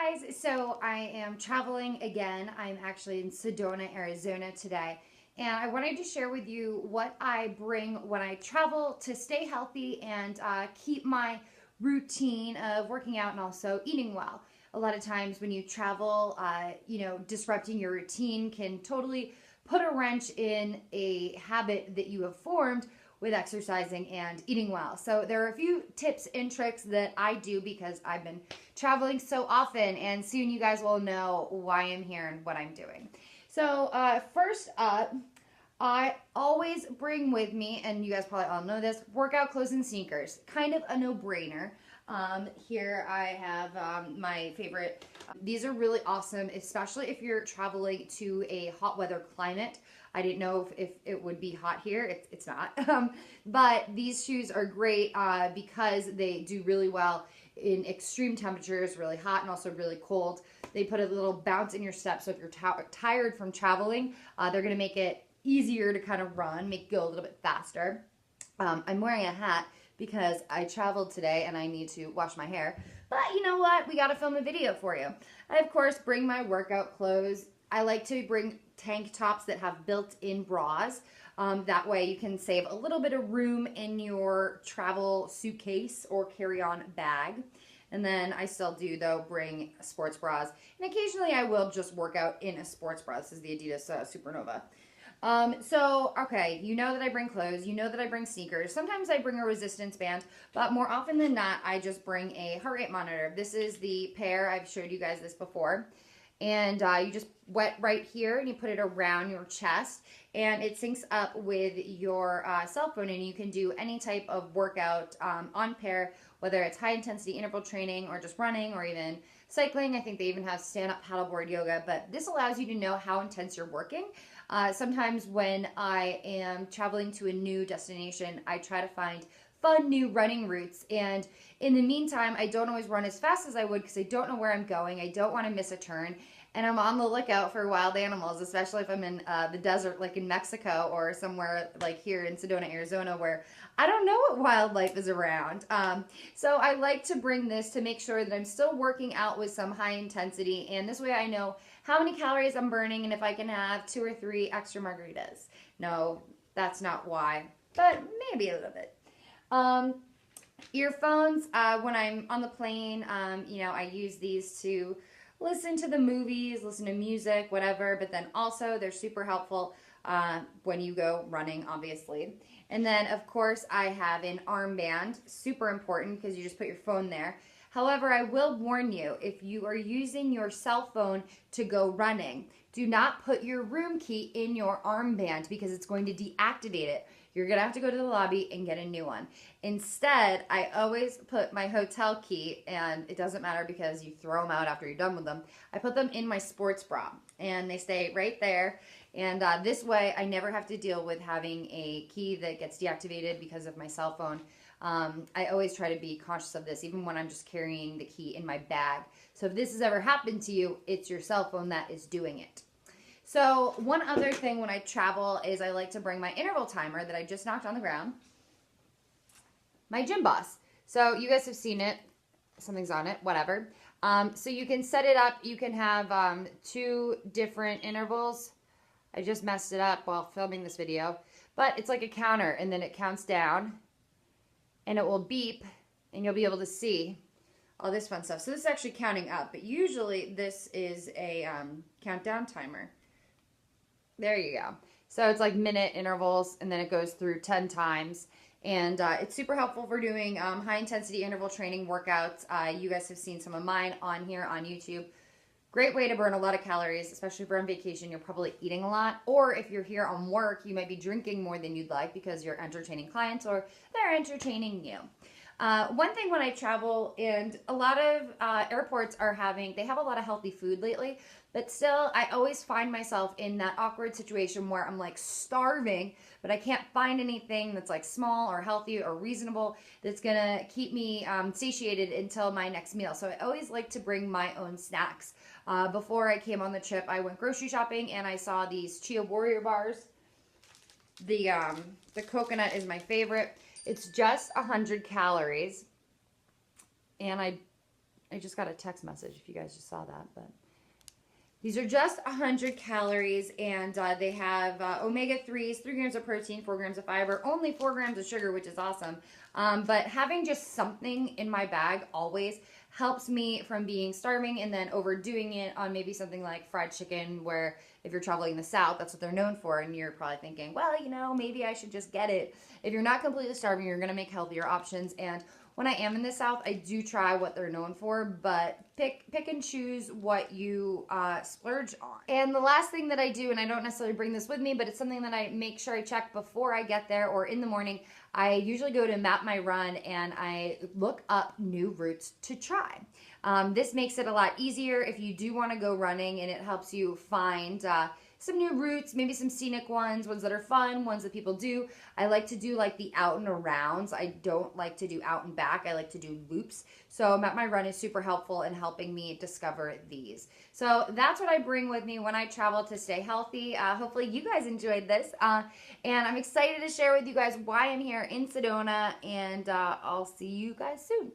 guys, so I am traveling again. I'm actually in Sedona, Arizona today, and I wanted to share with you what I bring when I travel to stay healthy and keep my routine of working out and also eating well. A lot of times when you travel, disrupting your routine can totally put a wrench in a habit that you have formed with exercising and eating well. So there are a few tips and tricks that I do because I've been traveling so often, and soon you guys will know why I'm here and what I'm doing. So first up, I always bring with me, and you guys probably all know this, workout clothes and sneakers. Kind of a no-brainer. Here I have my favorite. These are really awesome, especially if you're traveling to a hot weather climate. I didn't know if it would be hot here. It's not. But these shoes are great because they do really well in extreme temperatures, really hot and also really cold. They put a little bounce in your step, so if you're tired from traveling, they're going to make it easier to kind of run, make you go a little bit faster. I'm wearing a hat because I traveled today and I need to wash my hair. But you know what? We got to film a video for you. I, of course, bring my workout clothes. I like to bring tank tops that have built-in bras. That way you can save a little bit of room in your travel suitcase or carry-on bag. And then I still do, though, bring sports bras. And occasionally I will just work out in a sports bra. This is the Adidas Supernova. Okay, you know that I bring clothes, you know that I bring sneakers. Sometimes I bring a resistance band, but more often than not, I just bring a heart rate monitor. This is the pair. I've showed you guys this before. And you just wet right here and you put it around your chest and it syncs up with your cell phone, and you can do any type of workout on pair, whether it's high intensity interval training or just running or even cycling. I think they even have stand-up paddleboard yoga, but this allows you to know how intense you're working. Sometimes when I am traveling to a new destination, I try to find fun new running routes, and in the meantime I don't always run as fast as I would because I don't know where I'm going. I don't want to miss a turn, and I'm on the lookout for wild animals, especially if I'm in the desert like in Mexico or somewhere like here in Sedona, Arizona, where I don't know what wildlife is around. So I like to bring this to make sure that I'm still working out with some high intensity, and this way I know how many calories I'm burning and if I can have 2 or 3 extra margaritas. No, that's not why, but maybe a little bit. Earphones, when I'm on the plane, I use these to listen to the movies, listen to music, whatever, but then also they're super helpful when you go running, obviously. And then, of course, I have an armband, super important because you just put your phone there. However, I will warn you, if you are using your cell phone to go running, do not put your room key in your armband because it's going to deactivate it. You're going to have to go to the lobby and get a new one. Instead, I always put my hotel key, and it doesn't matter because you throw them out after you're done with them. I put them in my sports bra, and they stay right there. And this way, I never have to deal with having a key that gets deactivated because of my cell phone. I always try to be conscious of this, even when I'm just carrying the key in my bag. So if this has ever happened to you, it's your cell phone that is doing it. So one other thing when I travel is I like to bring my interval timer that I just knocked on the ground. My Gym Boss. So you guys have seen it. Something's on it, whatever. So you can set it up. You can have 2 different intervals. I just messed it up while filming this video. But it's like a counter, and then it counts down. And it will beep, and you'll be able to see all this fun stuff. So this is actually counting up, but usually this is a countdown timer. There you go. So it's like minute intervals, and then it goes through 10 times. And it's super helpful for doing high-intensity interval training workouts. You guys have seen some of mine on here on YouTube. Great way to burn a lot of calories, especially if you're on vacation. You're probably eating a lot. Or if you're here on work, you might be drinking more than you'd like because you're entertaining clients or they're entertaining you. One thing when I travel, and a lot of airports they have a lot of healthy food lately, but still I always find myself in that awkward situation where I'm like starving, but I can't find anything that's like small or healthy or reasonable that's gonna keep me satiated until my next meal. So I always like to bring my own snacks. Before I came on the trip, I went grocery shopping and I saw these Chia Warrior bars. The coconut is my favorite. It's just 100 calories, and I just got a text message if you guys just saw that, but these are just 100 calories, and they have omega-3s, 3 grams of protein, 4 grams of fiber, only 4 grams of sugar, which is awesome. But having just something in my bag always helps me from being starving and then overdoing it on maybe something like fried chicken, where if you're traveling in the South, that's what they're known for, and you're probably thinking, well, you know, maybe I should just get it. If you're not completely starving, you're going to make healthier options, and when I am in the South, I do try what they're known for, but pick and choose what you splurge on. And the last thing that I do, and I don't necessarily bring this with me, but it's something that I make sure I check before I get there or in the morning, I usually go to Map My Run and I look up new routes to try. This makes it a lot easier if you do want to go running, and it helps you find some new routes, maybe some scenic ones that are fun, ones that people do. I like to do like the out and arounds. I don't like to do out and back. I like to do loops. So Map My Run is super helpful in helping me discover these. So that's what I bring with me when I travel to stay healthy. Hopefully you guys enjoyed this. And I'm excited to share with you guys why I'm here in Sedona, and I'll see you guys soon.